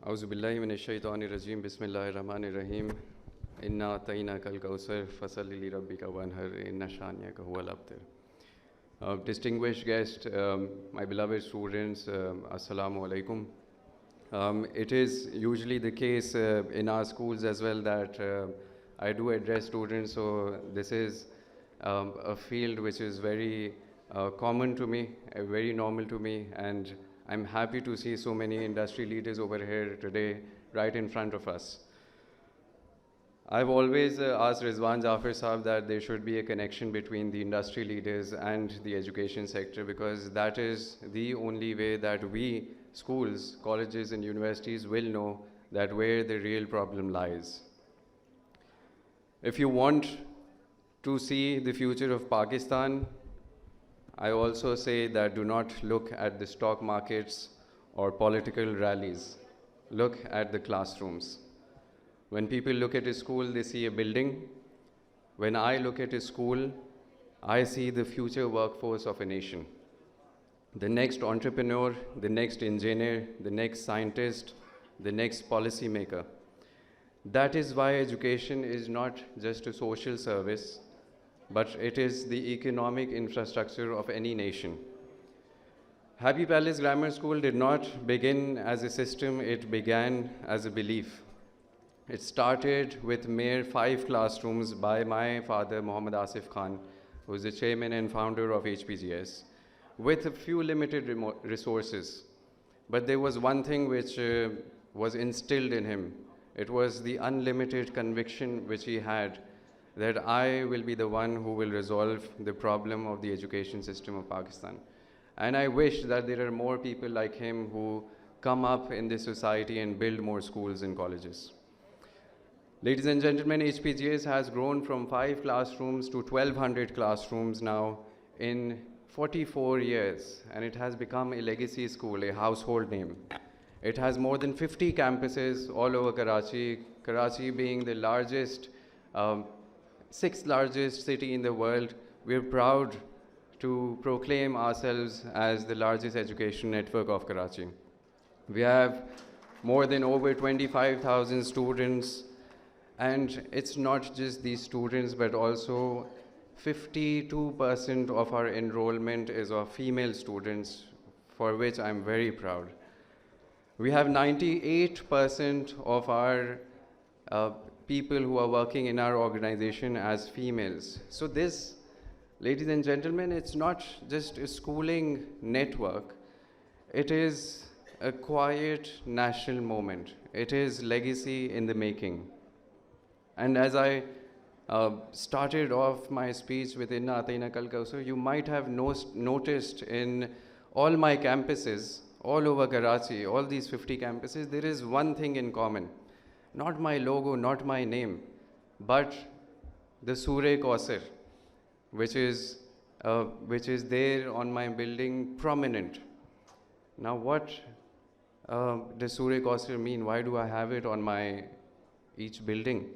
Auzubillahi minash shaitani rajim. Bismillahir rahmanir rahim. Inna atayna kal kausar fasalli li rabbika wanhar inna shaniyaka huwal abtar. Distinguished guests, my beloved students, assalamu alaikum. It is usually the case in our schools as well that I do address students, so this is a field which is very common to me, very normal to me, and I'm happy to see so many industry leaders over here today, right in front of us. I've always asked Rizwan Jaffar Sahab that there should be a connection between the industry leaders and the education sector, because that is the only way that we, schools, colleges and universities will know that where the real problem lies. If you want to see the future of Pakistan, I also say that do not look at the stock markets or political rallies. Look at the classrooms. When people look at a school, they see a building. When I look at a school, I see the future workforce of a nation. The next entrepreneur, the next engineer, the next scientist, the next policy maker. That is why education is not just a social service, but it is the economic infrastructure of any nation. Happy Palace Grammar School did not begin as a system, it began as a belief. It started with mere 5 classrooms by my father, Muhammad Asif Khan, who is the chairman and founder of HPGS, with a few limited resources. But there was one thing which was instilled in him. It was the unlimited conviction which he had that I will be the one who will resolve the problem of the education system of Pakistan. And I wish that there are more people like him who come up in this society and build more schools and colleges. Ladies and gentlemen, HPGS has grown from 5 classrooms to 1,200 classrooms now in 44 years, and it has become a legacy school, a household name. It has more than 50 campuses all over Karachi, Karachi being the largest 6th largest city in the world. We're proud to proclaim ourselves as the largest education network of Karachi. We have more than over 25,000 students, and it's not just these students, but also 52% of our enrollment is of female students, for which I'm very proud. We have 98% of our people who are working in our organization as females. So this, ladies and gentlemen, it's not just a schooling network. It is a quiet national moment. It is legacy in the making. And as I started off my speech with Inna Atayna Kal Kausar, you might have noticed in all my campuses, all over Karachi, all these 50 campuses, there is one thing in common. Not my logo, not my name, but the Surah Kausar, which is there on my building, prominent. Now what does Surah Kausar mean? Why do I have it on my each building?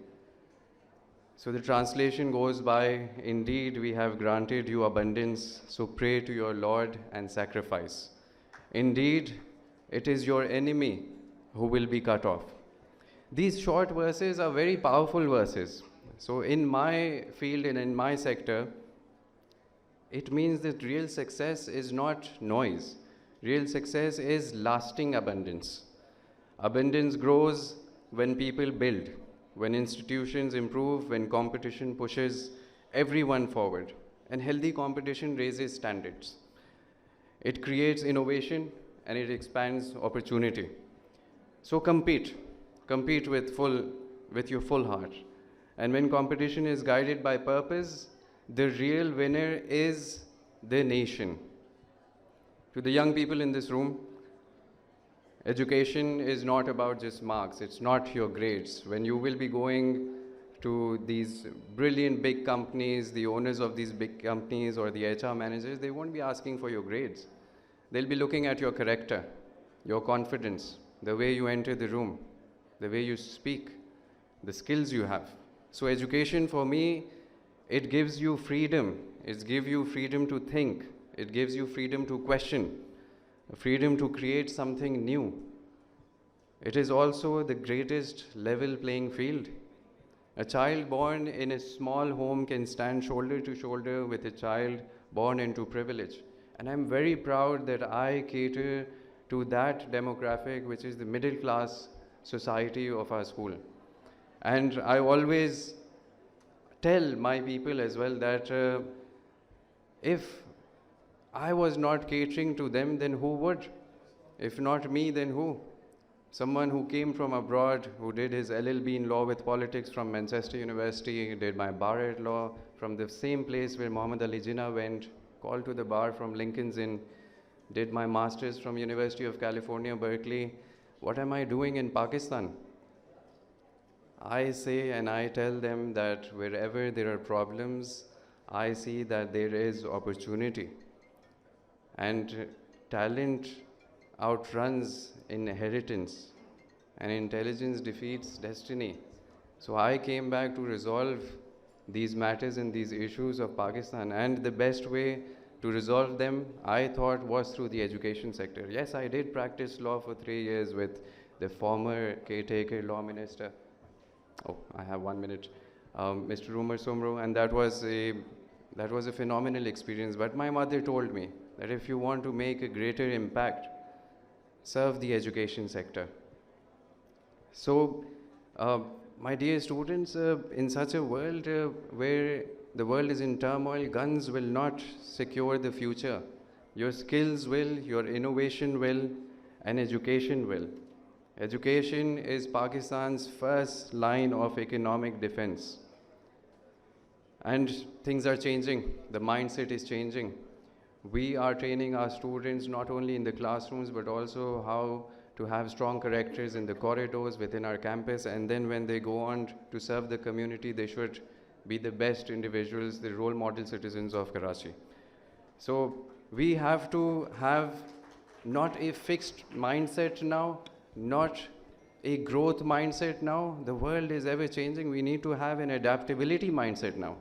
So the translation goes by, indeed we have granted you abundance, so pray to your Lord and sacrifice. Indeed, it is your enemy who will be cut off. These short verses are very powerful verses. So in my field and in my sector, it means that real success is not noise. Real success is lasting abundance. Abundance grows when people build, when institutions improve, when competition pushes everyone forward, and healthy competition raises standards. It creates innovation and it expands opportunity. So compete with your full heart. And when competition is guided by purpose, the real winner is the nation. To the young people in this room, education is not about just marks, it's not your grades. When you will be going to these brilliant big companies, the owners of these big companies or the HR managers, they won't be asking for your grades. They'll be looking at your character, your confidence, the way you enter the room, the way you speak, the skills you have. So education for me, it gives you freedom. It gives you freedom to think. It gives you freedom to question, freedom to create something new. It is also the greatest level playing field. A child born in a small home can stand shoulder to shoulder with a child born into privilege. And I'm very proud that I cater to that demographic, which is the middle class society of our school. And I always tell my people as well that if I was not catering to them, then who would? If not me, then who? Someone who came from abroad, who did his LLB in law with politics from Manchester University, did my bar at law from the same place where Muhammad Ali Jinnah went, called to the bar from Lincoln's Inn, did my master's from University of California, Berkeley. What am I doing in Pakistan? I say and I tell them that wherever there are problems, I see that there is opportunity. And talent outruns inheritance, and intelligence defeats destiny. So I came back to resolve these matters and these issues of Pakistan, and the best way to resolve them, I thought, was through the education sector. Yes, I did practice law for 3 years with the former caretaker law minister. Oh, I have 1 minute. Mr. Rumar Somro, and that was a phenomenal experience. But my mother told me that if you want to make a greater impact, serve the education sector. So, my dear students, in such a world where the world is in turmoil, guns will not secure the future. Your skills will, your innovation will, and education will. Education is Pakistan's first line of economic defense. And things are changing. The mindset is changing. We are training our students not only in the classrooms, but also how to have strong characters in the corridors within our campus. And then when they go on to serve the community, they should be the best individuals, the role model citizens of Karachi. So we have to have not a fixed mindset now, not a growth mindset now. The world is ever changing. We need to have an adaptability mindset now,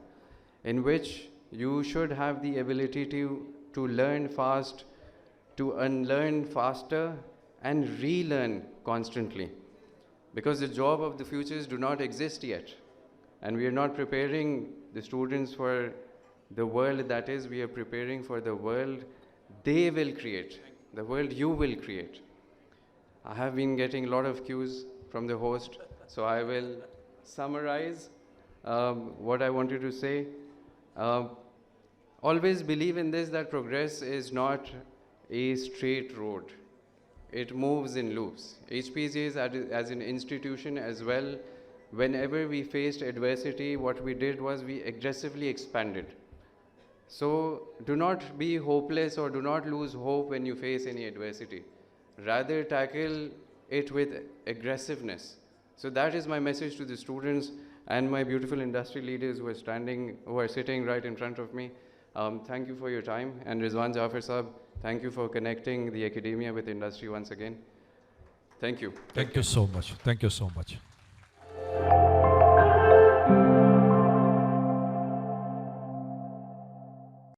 in which you should have the ability to learn fast, to unlearn faster, and relearn constantly. Because the job of the futures do not exist yet. And we are not preparing the students for the world that is, we are preparing for the world they will create, the world you will create. I have been getting a lot of cues from the host, so I will summarize what I wanted to say. Always believe in this, that progress is not a straight road. It moves in loops. HPCs as an institution as well, whenever we faced adversity, what we did was we aggressively expanded. So do not be hopeless or do not lose hope when you face any adversity. Rather tackle it with aggressiveness. So that is my message to the students and my beautiful industry leaders who are sitting right in front of me. Thank you for your time. And Rizwan, Jaffar Sahab, thank you for connecting the academia with industry once again. Thank you. Thank you so much. Thank you so much.